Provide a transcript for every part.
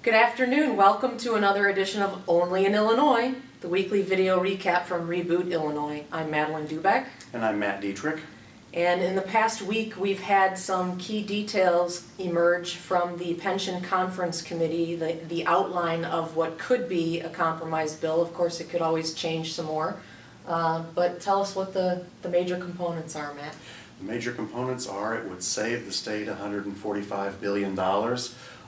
Good afternoon. Welcome to another edition of Only in Illinois, the weekly video recap from Reboot, Illinois. I'm Madeline Dubeck. And I'm Matt Dietrich. And in the past week, we've had some key details emerge from the Pension Conference Committee, the outline of what could be a compromise bill. Of course, it could always change some more. But tell us what the major components are, Matt. The major components are it would save the state $145 billion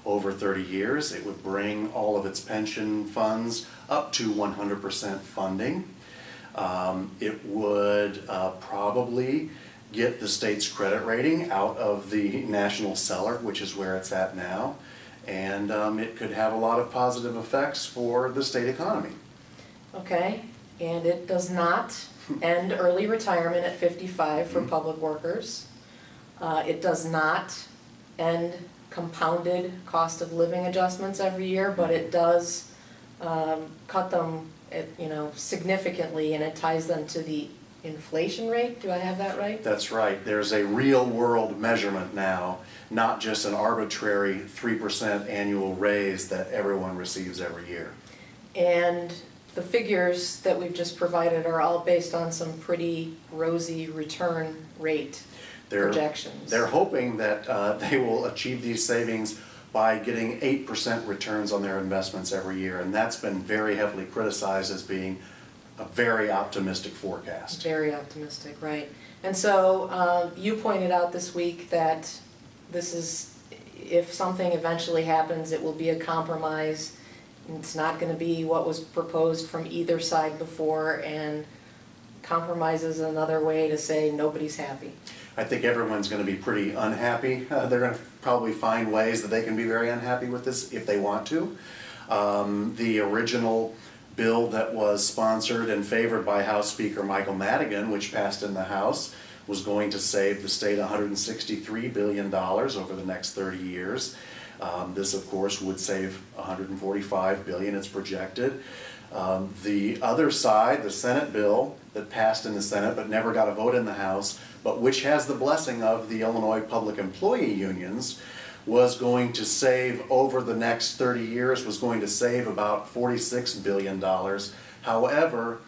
over 30 years. It would bring all of its pension funds up to 100% funding. It would probably get the state's credit rating out of the national cellar, which is where it's at now. And it could have a lot of positive effects for the state economy. Okay, and it does not end early retirement at 55 for public workers. It does not end compounded cost of living adjustments every year, but it does cut them, significantly, and it ties them to the inflation rate. Do I have that right? That's right. There's a real world measurement now, not just an arbitrary 3% annual raise that everyone receives every year. And the figures that we've just provided are all based on some pretty rosy return rate projections. They're hoping that they will achieve these savings by getting 8% returns on their investments every year, and that's been very heavily criticized as being a very optimistic forecast. Very optimistic, right. And so you pointed out this week that this is, if something eventually happens, it will be a compromise. It's not going to be what was proposed from either side before, and compromise is another way to say nobody's happy. I think everyone's going to be pretty unhappy. They're going to probably find ways that they can be very unhappy with this if they want to. The original bill that was sponsored and favored by House Speaker Michael Madigan, which passed in the House, was going to save the state $163 billion over the next 30 years. This, of course, would save $145 billion, it's projected. The other side, the Senate bill that passed in the Senate but never got a vote in the House, but which has the blessing of the Illinois public employee unions, was going to save over the next 30 years, was going to save about $46 billion. However,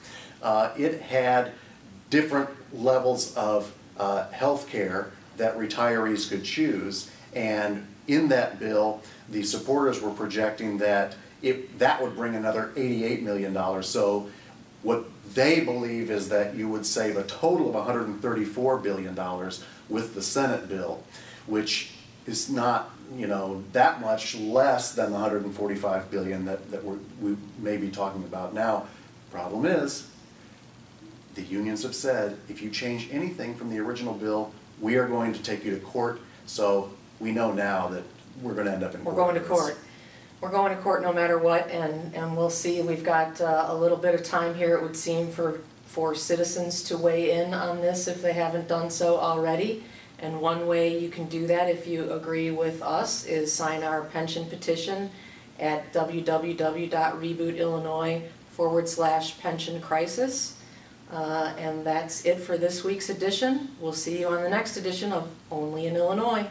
it had different levels of health care that retirees could choose, and in that bill, the supporters were projecting that that would bring another $88 million. So what they believe is that you would save a total of $134 billion with the Senate bill, which is not, that much less than the $145 billion that we may be talking about now. Problem is, the unions have said, if you change anything from the original bill, we are going to take you to court. So we know now that we're going to end up in court. We're going to court. We're going to court no matter what, and we'll see. We've got a little bit of time here, it would seem, for citizens to weigh in on this if they haven't done so already. And one way you can do that, if you agree with us, is sign our pension petition at www.rebootillinois.com/pension-crisis. And that's it for this week's edition. We'll see you on the next edition of Only in Illinois.